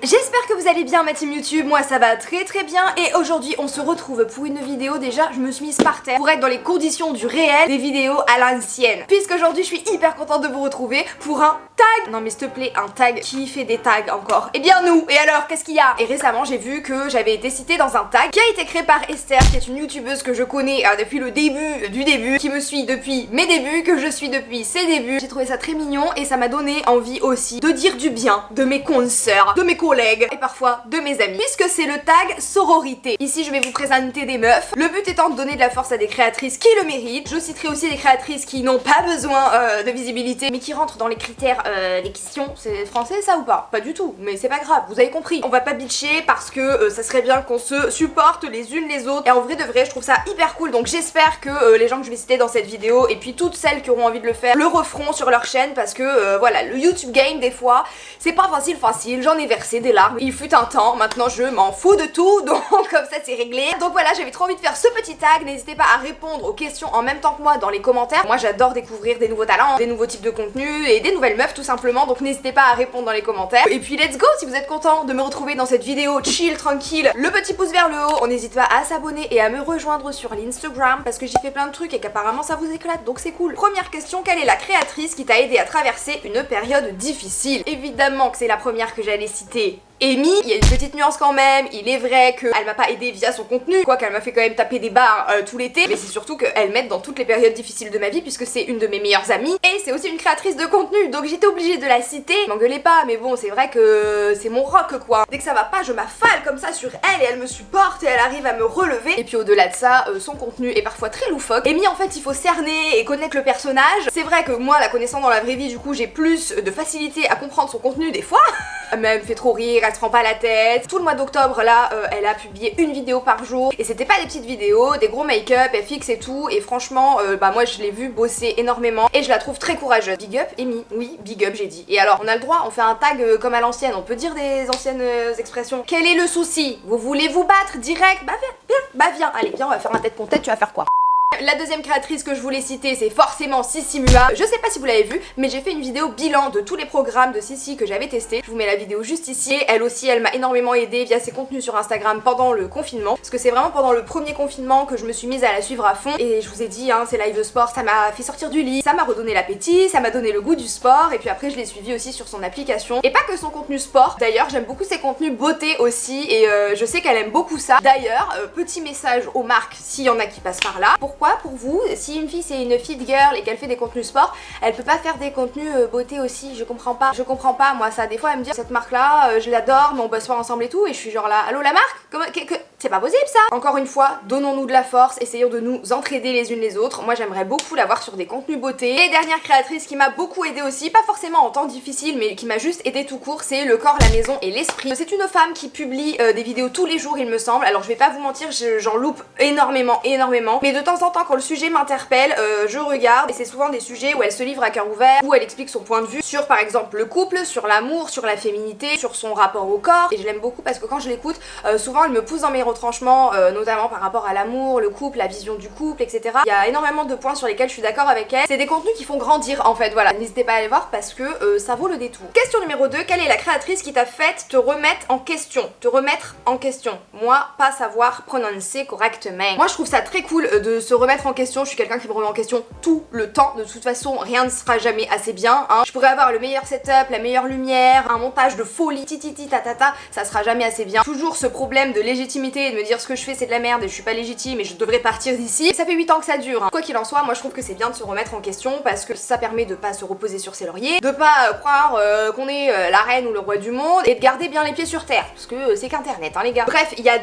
J'espère que vous allez bien ma team YouTube, moi ça va très bien et aujourd'hui on se retrouve pour une vidéo. Déjà je me suis mise par terre pour être dans les conditions du réel, des vidéos à l'ancienne. Puisqu'aujourd'hui je suis hyper contente de vous retrouver pour un tag. Non mais s'il te plaît, un tag, qui fait des tags encore? Eh bien nous, et alors qu'est-ce qu'il y a? Et récemment j'ai vu que j'avais été citée dans un tag qui a été créé par Esther, qui est une youtubeuse que je connais depuis le début du début, qui me suit depuis mes débuts, que je suis depuis ses débuts. J'ai trouvé ça très mignon et ça m'a donné envie aussi de dire du bien de mes consoeurs, de mes collègues et parfois de mes amis, puisque c'est le tag sororité. Ici je vais vous présenter des meufs, le but étant de donner de la force à des créatrices qui le méritent. Je citerai aussi des créatrices qui n'ont pas besoin de visibilité mais qui rentrent dans les critères des questions. C'est français ça ou pas? Pas du tout, mais c'est pas grave, vous avez compris. On va pas bitcher parce que ça serait bien qu'on se supporte les unes les autres, et en vrai de vrai je trouve ça hyper cool. Donc j'espère que les gens que je vais citer dans cette vidéo et puis toutes celles qui auront envie de le faire le referont sur leur chaîne, parce que voilà, le YouTube game des fois c'est pas facile, j'en ai versé des larmes, il fut un temps, maintenant je m'en fous de tout, donc comme ça c'est réglé. Donc voilà, j'avais trop envie de faire ce petit tag, n'hésitez pas à répondre aux questions en même temps que moi dans les commentaires. Moi j'adore découvrir des nouveaux talents, des nouveaux types de contenus et des nouvelles meufs tout simplement, donc n'hésitez pas à répondre dans les commentaires. Et puis let's go, si vous êtes content de me retrouver dans cette vidéo chill, tranquille, le petit pouce vers le haut, on n'hésite pas à s'abonner et à me rejoindre sur l'Instagram parce que j'y fais plein de trucs et qu'apparemment ça vous éclate, donc c'est cool. Première question, quelle est la créatrice qui t'a aidé à traverser une période difficile? Évidemment que c'est la première que j'allais citer, Amy. Il y a une petite nuance quand même, il est vrai qu'elle m'a pas aidé via son contenu, quoi qu'elle m'a fait quand même taper des barres tout l'été, mais c'est surtout qu'elle m'aide dans toutes les périodes difficiles de ma vie puisque c'est une de mes meilleures amies et c'est aussi une créatrice de contenu, donc j'étais obligée de la citer. M'engueulez pas, mais bon c'est vrai que c'est mon rock quoi. Dès que ça va pas je m'affale comme ça sur elle et elle me supporte et elle arrive à me relever. Et puis au-delà de ça, son contenu est parfois très loufoque. Amy en fait il faut cerner et connaître le personnage. C'est vrai que moi la connaissant dans la vraie vie du coup j'ai plus de facilité à comprendre son contenu des fois. Elle me fait trop rire, elle se prend pas la tête. Tout le mois d'octobre là, elle a publié une vidéo par jour et c'était pas des petites vidéos, des gros make-up, FX et tout, et franchement bah moi je l'ai vue bosser énormément et je la trouve très courageuse. Big up Amy, oui big up j'ai dit. Et alors on a le droit, on fait un tag comme à l'ancienne, on peut dire des anciennes expressions. Quel est le souci? Vous voulez vous battre direct? Bah viens, allez viens on va faire un tête contre tête, tu vas faire quoi? La deuxième créatrice que je voulais citer c'est forcément Sissi Mua. Je sais pas si vous l'avez vu mais j'ai fait une vidéo bilan de tous les programmes de Sissi que j'avais testé. Je vous mets la vidéo juste ici. Et elle aussi elle m'a énormément aidée via ses contenus sur Instagram pendant le confinement, parce que c'est vraiment pendant le premier confinement que je me suis mise à la suivre à fond. Et je vous ai dit hein, ces live sport ça m'a fait sortir du lit, ça m'a redonné l'appétit, ça m'a donné le goût du sport. Et puis après je l'ai suivie aussi sur son application, et pas que son contenu sport d'ailleurs, j'aime beaucoup ses contenus beauté aussi, et je sais qu'elle aime beaucoup ça. D'ailleurs petit message aux marques s'il y en a qui passent par là, pourquoi pour vous, si une fille c'est une fit girl et qu'elle fait des contenus sport, elle peut pas faire des contenus beauté aussi? Je comprends pas moi ça. Des fois elle me dit cette marque là je l'adore mais on bosse pas ensemble et tout, et je suis genre là allô la marque, comment c'est pas possible ça. Encore une fois, donnons-nous de la force, essayons de nous entraider les unes les autres. Moi j'aimerais beaucoup la voir sur des contenus beauté. Et dernière créatrice qui m'a beaucoup aidée aussi, pas forcément en temps difficile mais qui m'a juste aidée tout court, c'est Le Corps, la Maison et l'Esprit. C'est une femme qui publie des vidéos tous les jours il me semble. Alors je vais pas vous mentir, j'en loupe énormément, mais de temps en temps quand le sujet m'interpelle, je regarde, et c'est souvent des sujets où elle se livre à cœur ouvert, où elle explique son point de vue sur par exemple le couple, sur l'amour, sur la féminité, sur son rapport au corps. Et je l'aime beaucoup parce que quand je l'écoute, souvent elle me pousse dans mes retranchements, notamment par rapport à l'amour, le couple, la vision du couple, etc. Il y a énormément de points sur lesquels je suis d'accord avec elle. C'est des contenus qui font grandir en fait, voilà. N'hésitez pas à aller voir parce que ça vaut le détour. Question numéro 2, quelle est la créatrice qui t'a fait te remettre en question? Te remettre en question. Moi, pas savoir prononcer correctement. Moi je trouve ça très cool de se remettre en question. Je suis quelqu'un qui me remet en question tout le temps. De toute façon, rien ne sera jamais assez bien hein. Je pourrais avoir le meilleur setup, la meilleure lumière, un montage de folie, tititi tatata, ça sera jamais assez bien. Toujours ce problème de légitimité et de me dire ce que je fais c'est de la merde et je suis pas légitime et je devrais partir d'ici. Et ça fait 8 ans que ça dure hein. Quoi qu'il en soit, moi je trouve que c'est bien de se remettre en question parce que ça permet de pas se reposer sur ses lauriers, de pas croire qu'on est la reine ou le roi du monde, et de garder bien les pieds sur terre parce que c'est qu'internet hein les gars. Bref, il y a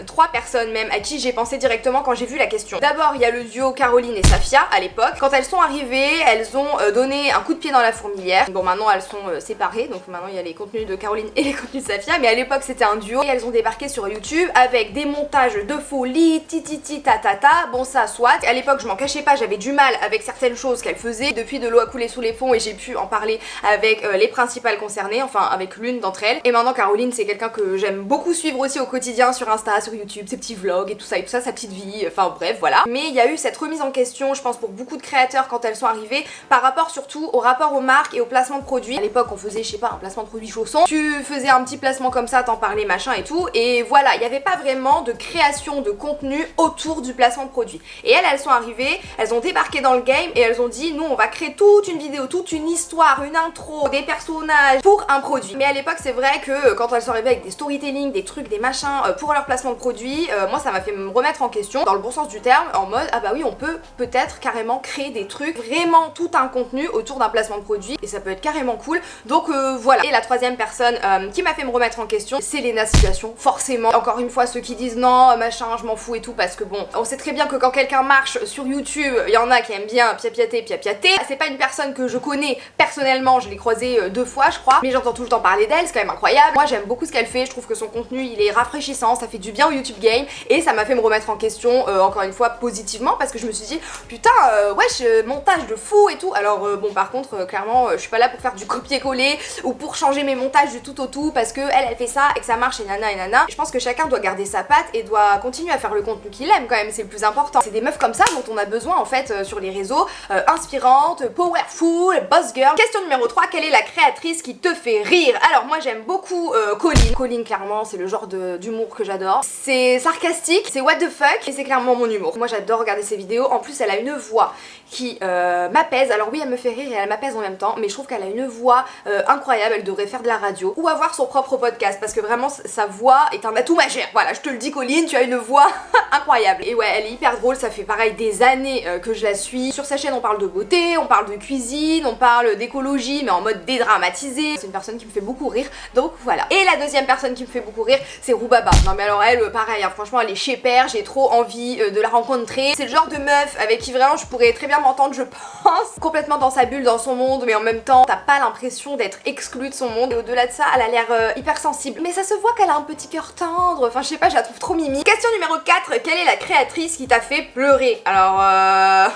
trois personnes même à qui j'ai pensé directement quand j'ai vu la question. D'abord il y a le duo Caroline et Safia à l'époque. Quand elles sont arrivées, elles ont donné un coup de pied dans la fourmilière. Bon maintenant elles sont séparées, donc maintenant il y a les contenus de Caroline et les contenus de Safia, mais à l'époque c'était un duo et elles ont débarqué sur YouTube avec des montages de folie, tititi tatata, bon ça soit. À l'époque je m'en cachais pas, j'avais du mal avec certaines choses qu'elle faisait. Depuis de l'eau a coulé sous les ponts et j'ai pu en parler avec les principales concernées, enfin avec l'une d'entre elles. Et maintenant Caroline c'est quelqu'un que j'aime beaucoup suivre aussi au quotidien sur Insta, sur YouTube, ses petits vlogs et tout ça, sa petite vie, enfin bref voilà. Mais il y a eu cette remise en question je pense pour beaucoup de créateurs quand elles sont arrivées par rapport surtout au rapport aux marques et au placement de produits. À l'époque on faisait je sais pas un placement de produits chaussons, tu faisais un petit placement comme ça, t'en parlais machin et tout, et voilà, il n'y avait pas vraiment de création de contenu autour du placement de produit. Et elles sont arrivées, elles ont débarqué dans le game et elles ont dit nous on va créer toute une vidéo, toute une histoire, une intro, des personnages pour un produit. Mais à l'époque c'est vrai que quand elles sont arrivées avec des storytelling, des trucs, des machins pour leur placement de produit, moi ça m'a fait me remettre en question dans le bon sens du terme, en mode ah bah oui on peut peut-être carrément créer des trucs, vraiment tout un contenu autour d'un placement de produit et ça peut être carrément cool. Donc voilà. Et la troisième personne qui m'a fait me remettre en question, c'est Léna Situation, forcément. Encore une fois ceux qui disent non machin je m'en fous et tout, parce que bon on sait très bien que quand quelqu'un marche sur YouTube, il y en a qui aiment bien piapiater. C'est pas une personne que je connais personnellement, je l'ai croisée 2 fois je crois, mais j'entends tout le temps parler d'elle, c'est quand même incroyable. Moi j'aime beaucoup ce qu'elle fait, je trouve que son contenu il est rafraîchissant, ça fait du bien au YouTube game et ça m'a fait me remettre en question encore une fois positivement, parce que je me suis dit putain wesh montage de fou et tout. Alors bon par contre clairement je suis pas là pour faire du copier-coller ou pour changer mes montages du tout au tout parce que elle fait ça et que ça marche et nana. Je pense que chacun doit garder sa patte et doit continuer à faire le contenu qu'il aime quand même, c'est le plus important. C'est des meufs comme ça dont on a besoin en fait sur les réseaux, inspirantes, powerful, boss girl. Question numéro 3, quelle est la créatrice qui te fait rire? Alors moi j'aime beaucoup Colline. Colline clairement c'est le genre d'humour que j'adore. C'est sarcastique, c'est what the fuck et c'est clairement mon humour. Moi j'adore regarder ses vidéos, en plus elle a une voix qui m'apaise. Alors oui elle me fait rire et elle m'apaise en même temps, mais je trouve qu'elle a une voix incroyable, elle devrait faire de la radio ou avoir son propre podcast parce que vraiment sa voix est un atout majeur. Voilà, je te le dis Colline, tu as une voix incroyable. Et ouais, elle est hyper drôle, ça fait pareil des années que je la suis. Sur sa chaîne on parle de beauté, on parle de cuisine, on parle d'écologie mais en mode dédramatisé. C'est une personne qui me fait beaucoup rire, donc voilà. Et la deuxième personne qui me fait beaucoup rire, c'est Rubaba. Non mais alors elle, pareil, hein, franchement elle est chez père, j'ai trop envie de la rencontrer. C'est le genre de meuf avec qui vraiment je pourrais très bien m'entendre, je pense. Complètement dans sa bulle, dans son monde, mais en même temps t'as pas l'impression d'être exclue de son monde. Et au-delà de ça, elle a l'air hyper sensible. Mais ça se voit qu'elle a un petit cœur tendre, enfin je sais pas, je la trouve trop mimi. Question numéro 4, quelle est la créatrice qui t'a fait pleurer? Alors là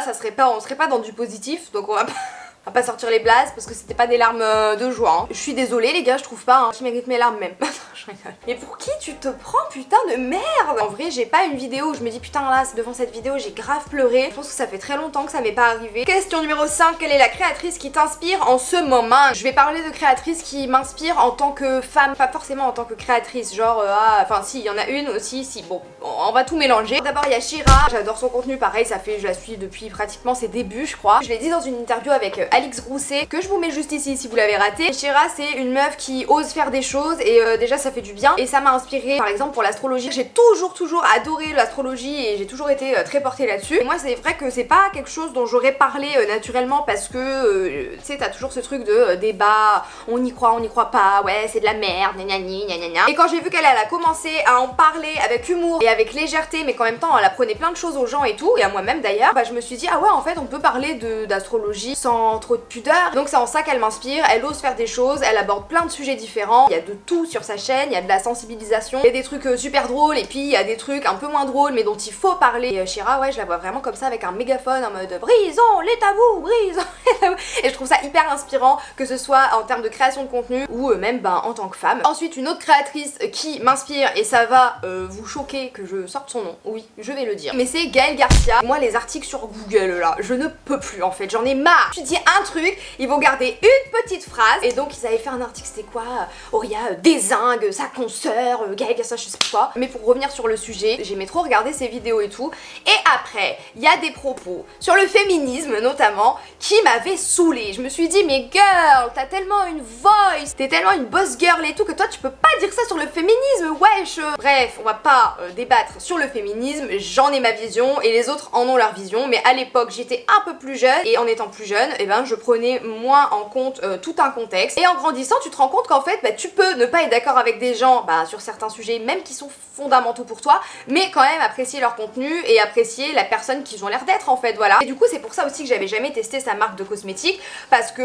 ça serait pas, on serait pas dans du positif, donc on va pas sortir les blazes parce que c'était pas des larmes de joie. Hein. Je suis désolée les gars, je trouve pas, hein. Je mérite mes larmes même. Je rigole. Mais pour qui tu te prends, putain de merde? En vrai j'ai pas une vidéo où je me dis putain là devant cette vidéo j'ai grave pleuré. Je pense que ça fait très longtemps que ça m'est pas arrivé. Question numéro 5, quelle est la créatrice qui t'inspire en ce moment? Je vais parler de créatrices qui m'inspirent en tant que femme, pas forcément en tant que créatrice, genre enfin si il y en a une aussi, si bon on va tout mélanger. D'abord il y a Shira, j'adore son contenu, pareil ça fait, je la suis depuis pratiquement ses débuts je crois. Je l'ai dit dans une interview avec Alix Grousset, que je vous mets juste ici si vous l'avez raté. Shira c'est une meuf qui ose faire des choses et déjà ça fait du bien et ça m'a inspiré par exemple pour l'astrologie. J'ai toujours adoré l'astrologie et j'ai toujours été très portée là-dessus. Et moi c'est vrai que c'est pas quelque chose dont j'aurais parlé naturellement parce que tu sais t'as toujours ce truc de débat, on y croit pas, ouais c'est de la merde, gna. Et quand j'ai vu qu'elle a commencé à en parler avec humour et avec légèreté mais qu'en même temps elle apprenait plein de choses aux gens et tout, et à moi-même d'ailleurs, bah je me suis dit ah ouais en fait on peut parler d'astrologie sans trop de pudeur. Donc c'est en ça qu'elle m'inspire, elle ose faire des choses, elle aborde plein de sujets différents, il y a de tout sur sa chaîne, il y a de la sensibilisation, il y a des trucs super drôles et puis il y a des trucs un peu moins drôles mais dont il faut parler. Et Shira ouais je la vois vraiment comme ça avec un mégaphone en mode brisons les tabous, brisons les tabous. Et je trouve ça hyper inspirant que ce soit en termes de création de contenu ou même en tant que femme. Ensuite une autre créatrice qui m'inspire et ça va vous choquer que je sorte son nom, oui je vais le dire, mais c'est Gaëlle Garcia. Moi les articles sur Google là je ne peux plus en fait, j'en ai marre. Tu dis un truc, ils vont garder une petite phrase et donc ils avaient fait un article, c'était quoi, Auria dézingue sa consoeur, Gaëlle Garcia je sais pas quoi. Mais pour revenir sur le sujet, j'aimais trop regarder ses vidéos et tout, et après il y a des propos sur le féminisme notamment qui m'avaient saoulée. Je me suis dit mais girl t'as tellement une voice, t'es tellement une boss girl et tout que toi tu peux pas dire ça sur le féminisme, wesh. Bref on va pas débattre sur le féminisme, j'en ai ma vision et les autres en ont leur vision, mais à l'époque j'étais un peu plus jeune et en étant plus jeune et ben hein, je prenais moins en compte tout un contexte. Et en grandissant, tu te rends compte qu'en fait, bah, tu peux ne pas être d'accord avec des gens sur certains sujets, même qui sont fondamentaux pour toi, mais quand même apprécier leur contenu et apprécier la personne qu'ils ont l'air d'être en fait, voilà. Et du coup, c'est pour ça aussi que j'avais jamais testé sa marque de cosmétiques, parce que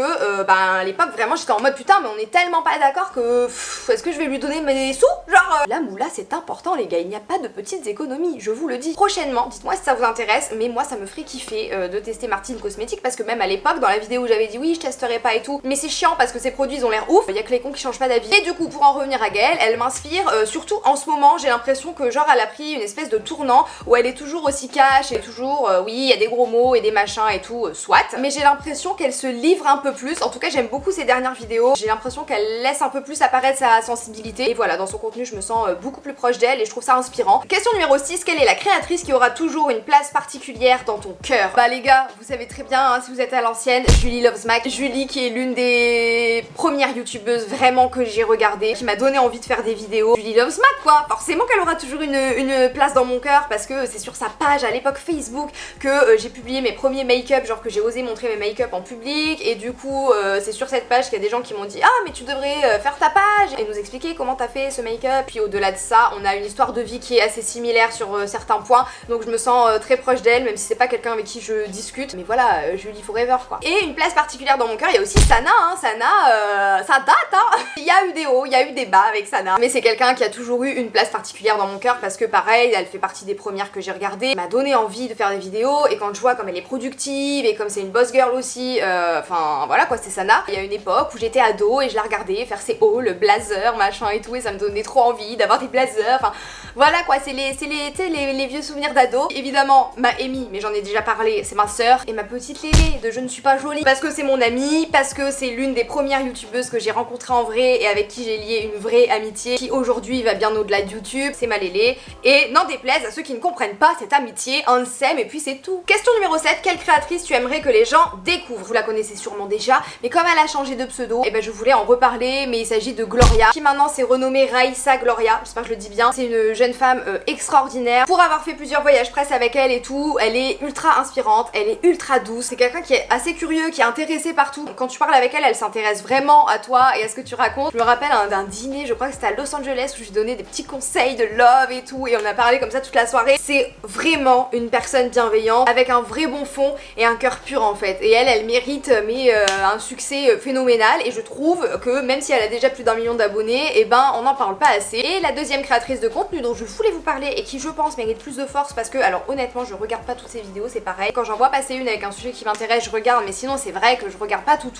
à l'époque, vraiment, j'étais en mode putain, mais on est tellement pas d'accord que est-ce que je vais lui donner mes sous? Genre, la moula, c'est important, les gars, il n'y a pas de petites économies, je vous le dis. Prochainement, dites-moi si ça vous intéresse, mais moi, ça me ferait kiffer de tester Martine Cosmétiques, parce que même à l'époque, dans la vidéo où j'avais dit oui, je testerai pas et tout, mais c'est chiant parce que ces produits, ils ont l'air ouf, il y a que les cons qui changent pas d'avis. Et du coup, pour en revenir à Gaëlle, elle m'inspire, surtout en ce moment, j'ai l'impression que genre, elle a pris une espèce de tournant où elle est toujours aussi cash et toujours, oui, il y a des gros mots et des machins et tout, soit. Mais j'ai l'impression qu'elle se livre un peu plus, en tout cas, j'aime beaucoup ses dernières vidéos, j'ai l'impression qu'elle laisse un peu plus apparaître sa sensibilité. Et voilà, dans son contenu, je me sens beaucoup plus proche d'elle et je trouve ça inspirant. Question numéro 6, quelle est la créatrice qui aura toujours une place particulière dans ton cœur? Bah les gars, vous savez très bien, hein, si vous êtes à l'ancienne, Julie Loves Mac. Julie qui est l'une des premières youtubeuses vraiment que j'ai regardé, qui m'a donné envie de faire des vidéos. Julie Loves Mac quoi, forcément qu'elle aura toujours une place dans mon cœur parce que c'est sur sa page à l'époque Facebook que j'ai publié mes premiers make-up, genre que j'ai osé montrer mes make-up en public, et du coup c'est sur cette page qu'il y a des gens qui m'ont dit ah mais tu devrais faire ta page et nous expliquer comment t'as fait ce make-up. Puis au-delà de ça, on a une histoire de vie qui est assez similaire sur certains points, donc je me sens très proche d'elle, même si c'est pas quelqu'un avec qui je discute, mais voilà, Julie Forever quoi. Et une place particulière dans mon cœur, il y a aussi Sana, hein. Sana, ça date hein. Il y a eu des hauts, il y a eu des bas avec Sana, mais c'est quelqu'un qui a toujours eu une place particulière dans mon cœur parce que pareil, elle fait partie des premières que j'ai regardées, m'a donné envie de faire des vidéos, et quand je vois comme elle est productive et comme c'est une boss girl aussi, enfin voilà quoi, c'est Sana. Il y a une époque où j'étais ado et je la regardais faire ses hauls, le blazer machin et tout, et ça me donnait trop envie d'avoir des blazers, enfin voilà quoi, c'est les vieux souvenirs d'ado. Évidemment ma Amy, mais j'en ai déjà parlé, c'est ma sœur, et ma petite Lélé de Je ne suis pas jolie, parce que c'est mon amie, parce que c'est l'une des premières youtubeuses que j'ai rencontrées en vrai et avec qui j'ai lié une vraie amitié qui aujourd'hui va bien au-delà de YouTube, c'est ma Lélé. Et n'en déplaise à ceux qui ne comprennent pas cette amitié, on s'aime et puis c'est tout. Question numéro 7, quelle créatrice tu aimerais que les gens découvrent? Vous la connaissez sûrement déjà, mais comme elle a changé de pseudo, et ben je voulais en reparler, mais il s'agit de Gloria, qui maintenant s'est renommée Raissa Gloria, j'espère que je le dis bien. C'est une jeune femme extraordinaire. Pour avoir fait plusieurs voyages presse avec elle et tout, elle est ultra inspirante, elle est ultra douce, c'est quelqu'un qui est assez curieux, qui est intéressé partout. Quand tu parles avec elle, elle s'intéresse vraiment à toi et à ce que tu racontes. Je me rappelle d'un dîner, je crois que c'était à Los Angeles, où je lui donnais des petits conseils de love et tout, et on a parlé comme ça toute la soirée. C'est vraiment une personne bienveillante, avec un vrai bon fond et un cœur pur en fait. Et elle mérite un succès phénoménal, et je trouve que même si elle a déjà plus d'1 million d'abonnés, et ben on n'en parle pas assez. Et la deuxième créatrice de contenu dont je voulais vous parler et qui je pense mérite plus de force, parce que alors honnêtement je regarde pas toutes ses vidéos, c'est pareil. Quand j'en vois passer une avec un sujet qui m'intéresse, je regarde, mais sinon c'est vrai que je regarde pas tout.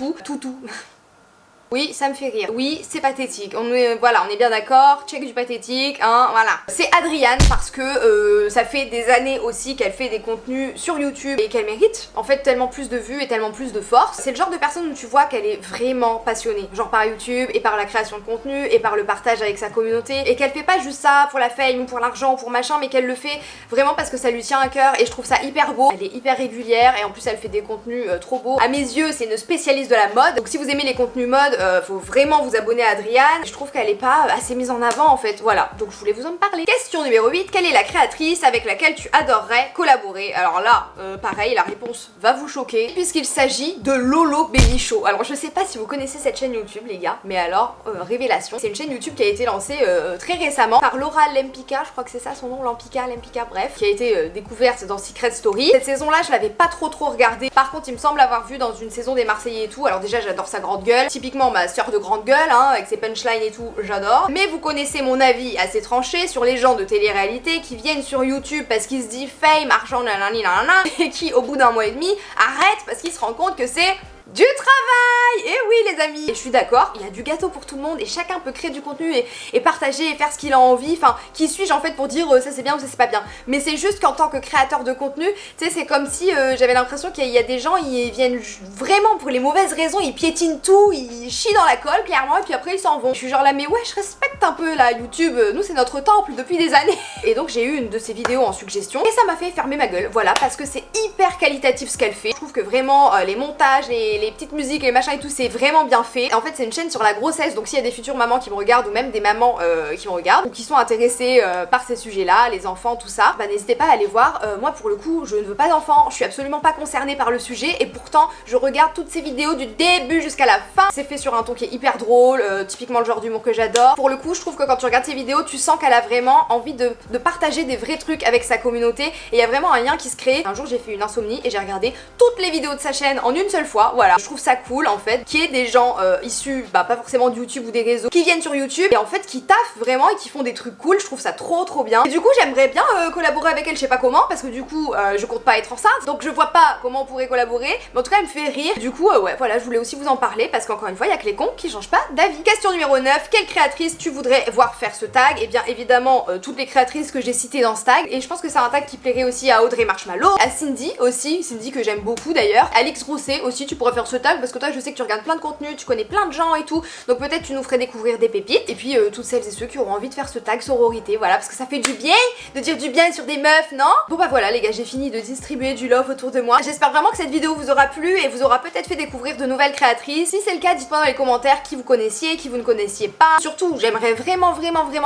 Oui, ça me fait rire. Oui, c'est pathétique. Voilà, on est bien d'accord. Check du pathétique, hein, voilà. C'est Adriane parce que ça fait des années aussi qu'elle fait des contenus sur YouTube et qu'elle mérite en fait tellement plus de vues et tellement plus de force. C'est le genre de personne où tu vois qu'elle est vraiment passionnée, genre par YouTube et par la création de contenu et par le partage avec sa communauté, et qu'elle fait pas juste ça pour la fame ou pour l'argent ou pour machin, mais qu'elle le fait vraiment parce que ça lui tient à cœur, et je trouve ça hyper beau. Elle est hyper régulière et en plus elle fait des contenus trop beaux. À mes yeux, c'est une spécialiste de la mode, donc si vous aimez les contenus mode, faut vraiment vous abonner à Adriane. Je trouve qu'elle est pas assez mise en avant en fait, voilà, donc je voulais vous en parler. Question numéro 8, quelle est la créatrice avec laquelle tu adorerais collaborer? Alors là, pareil, la réponse va vous choquer, puisqu'il s'agit de Lolo Baby Show. Alors je sais pas si vous connaissez cette chaîne YouTube les gars, mais alors, révélation, c'est une chaîne YouTube qui a été lancée très récemment par Laura Lempicka, je crois que c'est ça son nom, Lempicka, bref, qui a été découverte dans Secret Story. Cette saison là je l'avais pas trop regardée, par contre il me semble avoir vu dans une saison des Marseillais et tout. Alors déjà j'adore sa grande gueule, typiquement ma sœur de grande gueule, hein, avec ses punchlines et tout, j'adore. Mais vous connaissez mon avis assez tranché sur les gens de télé-réalité qui viennent sur YouTube parce qu'ils se disent fame, argent, nanani, nanana, et qui au bout d'1 mois et demi arrêtent parce qu'ils se rendent compte que c'est du travail! Et oui les amis! Et je suis d'accord, il y a du gâteau pour tout le monde et chacun peut créer du contenu et partager et faire ce qu'il a envie. Enfin, qui suis-je en fait pour dire ça c'est bien ou ça c'est pas bien? Mais c'est juste qu'en tant que créateur de contenu, tu sais, c'est comme si j'avais l'impression qu'il y a des gens, ils viennent vraiment pour les mauvaises raisons, ils piétinent tout, ils chient dans la colle clairement, et puis après ils s'en vont. Je suis genre là, mais ouais, je respecte un peu la YouTube, nous c'est notre temple depuis des années. Et donc j'ai eu une de ces vidéos en suggestion et ça m'a fait fermer ma gueule, voilà, parce que c'est hyper qualitatif ce qu'elle fait. Je trouve que vraiment les montages, les les petites musiques, les machins et tout, c'est vraiment bien fait. En fait c'est une chaîne sur la grossesse, donc s'il y a des futures mamans qui me regardent ou même des mamans qui me regardent ou qui sont intéressées par ces sujets là, les enfants, tout ça, bah n'hésitez pas à aller voir. Moi pour le coup je ne veux pas d'enfants, je suis absolument pas concernée par le sujet et pourtant je regarde toutes ces vidéos du début jusqu'à la fin. C'est fait sur un ton qui est hyper drôle, typiquement le genre d'humour que j'adore. Pour le coup je trouve que quand tu regardes ces vidéos tu sens qu'elle a vraiment envie de partager des vrais trucs avec sa communauté et il y a vraiment un lien qui se crée. Un jour j'ai fait une insomnie et j'ai regardé toutes les vidéos de sa chaîne en une seule fois, voilà. Je trouve ça cool en fait, qu'il y ait des gens issus, bah pas forcément de YouTube ou des réseaux, qui viennent sur YouTube et en fait qui taffent vraiment et qui font des trucs cool. Je trouve ça trop bien. Et du coup j'aimerais bien collaborer avec elle, je sais pas comment, parce que du coup je compte pas être enceinte, donc je vois pas comment on pourrait collaborer, mais en tout cas elle me fait rire. Du coup ouais voilà, je voulais aussi vous en parler parce qu'encore une fois il y a que les cons qui changent pas d'avis. Question numéro 9, quelle créatrice tu voudrais voir faire ce tag? Et bien évidemment toutes les créatrices que j'ai citées dans ce tag, et je pense que c'est un tag qui plairait aussi à Audrey Marshmallow, à Cindy aussi, Cindy que j'aime beaucoup d'ailleurs, Alix Rousset aussi, tu pourrais faire ce tag parce que toi je sais que tu regardes plein de contenu, tu connais plein de gens et tout, donc peut-être tu nous ferais découvrir des pépites. Et puis toutes celles et ceux qui auront envie de faire ce tag sororité, voilà, parce que ça fait du bien de dire du bien sur des meufs, non? Bon bah voilà les gars, j'ai fini de distribuer du love autour de moi. J'espère vraiment que cette vidéo vous aura plu et vous aura peut-être fait découvrir de nouvelles créatrices. Si c'est le cas, dites-moi dans les commentaires qui vous connaissiez, qui vous ne connaissiez pas. Surtout j'aimerais vraiment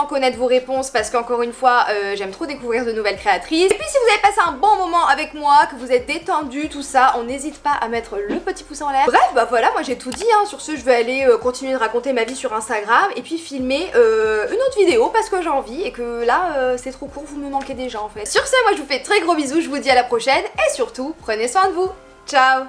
connaître vos réponses parce qu'encore une fois j'aime trop découvrir de nouvelles créatrices. Et puis si vous avez passé un bon moment avec moi, que vous êtes détendu, tout ça, on n'hésite pas à mettre le petit pouce en l'air. Bref bah voilà, moi j'ai tout dit hein. Sur ce je vais aller continuer de raconter ma vie sur Instagram et puis filmer une autre vidéo parce que j'ai envie et que là c'est trop court, vous me manquez déjà en fait. Sur ce moi je vous fais très gros bisous, je vous dis à la prochaine et surtout prenez soin de vous. Ciao.